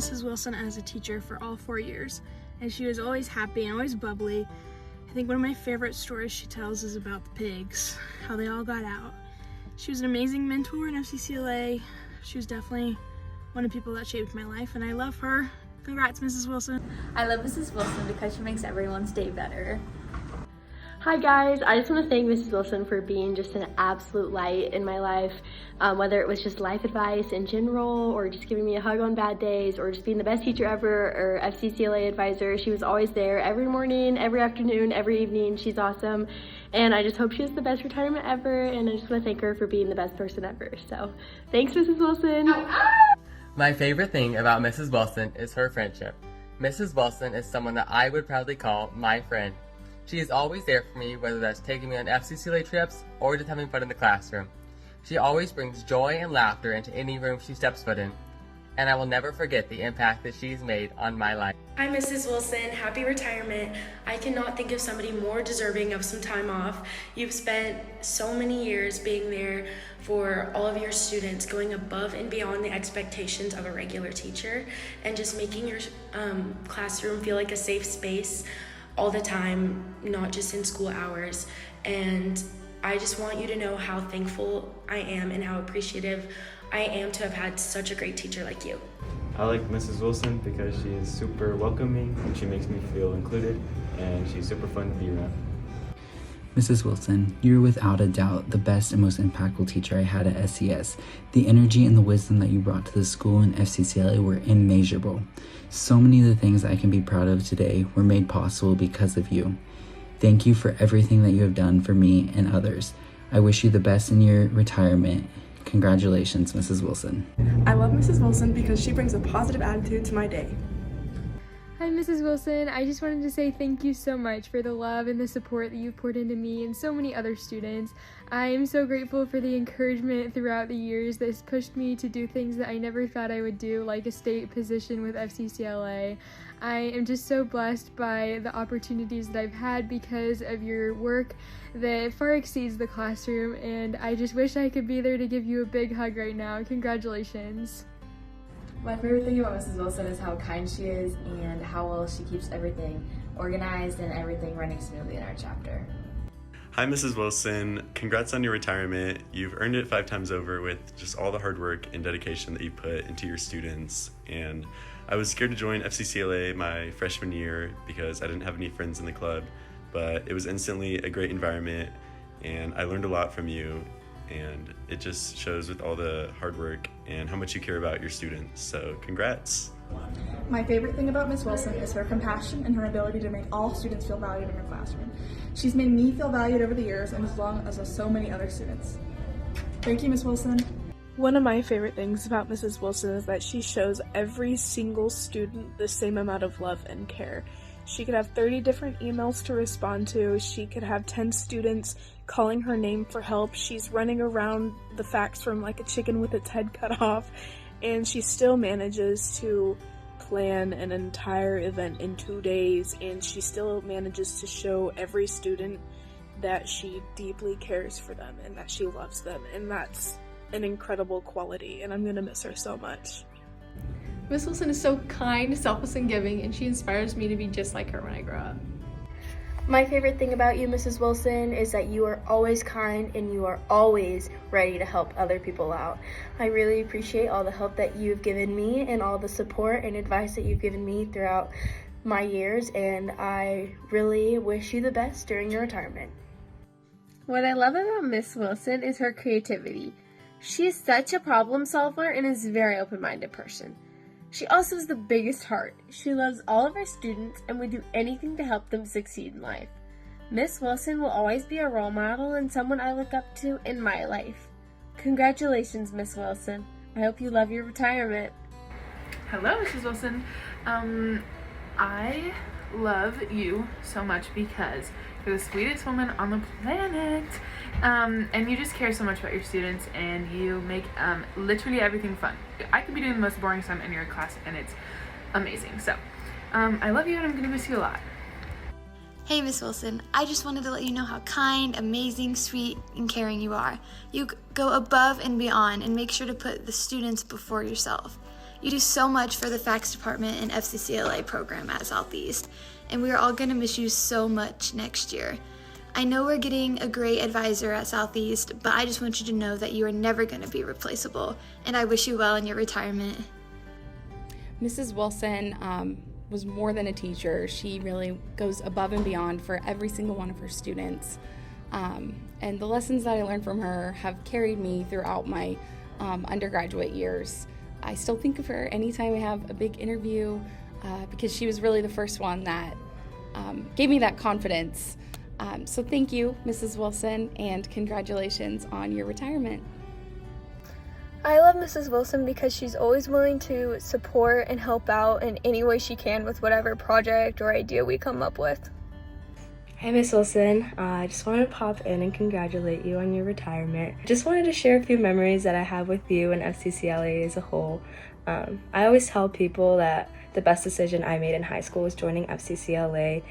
Mrs. Wilson as a teacher for all 4 years, and she was always happy and always bubbly. I think one of my favorite stories she tells is about the pigs, how they all got out. She was an amazing mentor in FCCLA. She was definitely one of the people that shaped my life, and I love her. Congrats, Mrs. Wilson. I love Mrs. Wilson because she makes everyone's day better. Hi guys, I just want to thank Mrs. Wilson for being just an absolute light in my life, whether it was just life advice in general or just giving me a hug on bad days or just being the best teacher ever or FCCLA advisor. She was always there every morning, every afternoon, every evening. She's awesome, and I just hope she has the best retirement ever, and I just want to thank her for being the best person ever. So thanks, Mrs. Wilson. My favorite thing about Mrs. Wilson is her friendship. Mrs. Wilson is someone that I would proudly call my friend. She is always there for me, whether that's taking me on FCCLA trips or just having fun in the classroom. She always brings joy and laughter into any room she steps foot in, and I will never forget the impact that she's made on my life. Hi, Mrs. Wilson. Happy retirement. I cannot think of somebody more deserving of some time off. You've spent so many years being there for all of your students, going above and beyond the expectations of a regular teacher, and just making your classroom feel like a safe space all the time, not just in school hours. And I just want you to know how thankful I am and how appreciative I am to have had such a great teacher like you. I like Mrs. Wilson because she is super welcoming and she makes me feel included, and she's super fun to be around. Mrs. Wilson, you're without a doubt the best and most impactful teacher I had at SCS. The energy and the wisdom that you brought to the school and FCCLA were immeasurable. So many of the things I can be proud of today were made possible because of you. Thank you for everything that you have done for me and others. I wish you the best in your retirement. Congratulations, Mrs. Wilson. I love Mrs. Wilson because she brings a positive attitude to my day. Hi, Mrs. Wilson. I just wanted to say thank you so much for the love and the support that you've poured into me and so many other students. I am so grateful for the encouragement throughout the years that's pushed me to do things that I never thought I would do, like a state position with FCCLA. I am just so blessed by the opportunities that I've had because of your work that far exceeds the classroom, and I just wish I could be there to give you a big hug right now. Congratulations. My favorite thing about Mrs. Wilson is how kind she is and how well she keeps everything organized and everything running smoothly in our chapter. Hi, Mrs. Wilson. Congrats on your retirement. You've earned it 5 times over with just all the hard work and dedication that you put into your students. And I was scared to join FCCLA my freshman year because I didn't have any friends in the club, but it was instantly a great environment and I learned a lot from you. And it just shows with all the hard work and how much you care about your students. So congrats. My favorite thing about Miss Wilson is her compassion and her ability to make all students feel valued in her classroom. She's made me feel valued over the years and as long as so many other students. Thank you, Miss Wilson. One of my favorite things about Mrs. Wilson is that she shows every single student the same amount of love and care. She could have 30 different emails to respond to. She could have 10 students calling her name for help. She's running around the facts from like a chicken with its head cut off, and she still manages to plan an entire event in 2 days, and she still manages to show every student that she deeply cares for them and that she loves them, and that's an incredible quality, and I'm gonna miss her so much. Miss Wilson is so kind, selfless, and giving, and she inspires me to be just like her when I grow up. My favorite thing about you, Mrs. Wilson, is that you are always kind and you are always ready to help other people out. I really appreciate all the help that you've given me and all the support and advice that you've given me throughout my years, and I really wish you the best during your retirement. What I love about Miss Wilson is her creativity. She is such a problem solver and is a very open-minded person. She also has the biggest heart. She loves all of her students and would do anything to help them succeed in life. Miss Wilson will always be a role model and someone I look up to in my life. Congratulations, Miss Wilson. I hope you love your retirement. Hello, Mrs. Wilson. I love you so much because you're the sweetest woman on the planet. And you just care so much about your students, and you make literally everything fun. I could be doing the most boring assignment in your class and it's amazing. So I love you and I'm gonna miss you a lot. Hey, Miss Wilson, I just wanted to let you know how kind, amazing, sweet, and caring you are. You go above and beyond and make sure to put the students before yourself. You do so much for the FACS department and FCCLA program at Southeast, and we are all going to miss you so much next year. I know we're getting a great advisor at Southeast, but I just want you to know that you are never going to be replaceable, and I wish you well in your retirement. Mrs. Wilson was more than a teacher. She really goes above and beyond for every single one of her students. And the lessons that I learned from her have carried me throughout my undergraduate years. I still think of her anytime I have a big interview because she was really the first one that gave me that confidence. So thank you, Mrs. Wilson, and congratulations on your retirement. I love Mrs. Wilson because she's always willing to support and help out in any way she can with whatever project or idea we come up with. Hey Miss Wilson, I just wanted to pop in and congratulate you on your retirement. Just wanted to share a few memories that I have with you and FCCLA as a whole. I always tell people that the best decision I made in high school was joining FCCLA.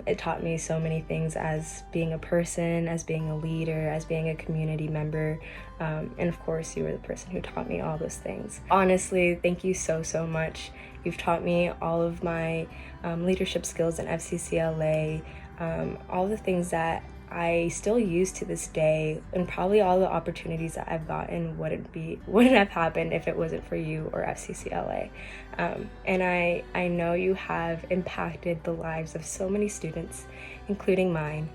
It taught me so many things as being a person, as being a leader, as being a community member. And of course, you were the person who taught me all those things. Honestly, thank you so much. You've taught me all of my leadership skills in FCCLA, all the things that I still use to this day, and probably all the opportunities that I've gotten wouldn't have happened if it wasn't for you or FCCLA. And I know you have impacted the lives of so many students, including mine,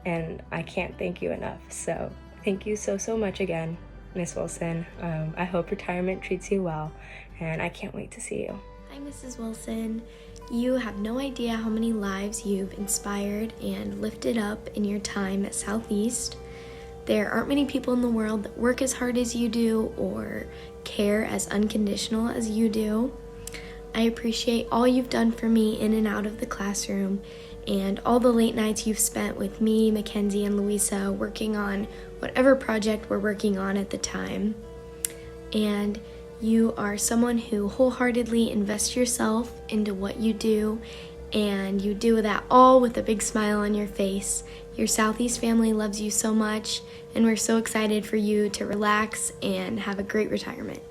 and I can't thank you enough. So thank you so much again, Miss Wilson. I hope retirement treats you well, and I can't wait to see you. Hi, Mrs. Wilson. You have no idea how many lives you've inspired and lifted up in your time at Southeast. There aren't many people in the world that work as hard as you do or care as unconditional as you do. I appreciate all you've done for me in and out of the classroom and all the late nights you've spent with me, Mackenzie, and Louisa working on whatever project we're working on at the time. And you are someone who wholeheartedly invests yourself into what you do, and you do that all with a big smile on your face. Your Southeast family loves you so much, and we're so excited for you to relax and have a great retirement.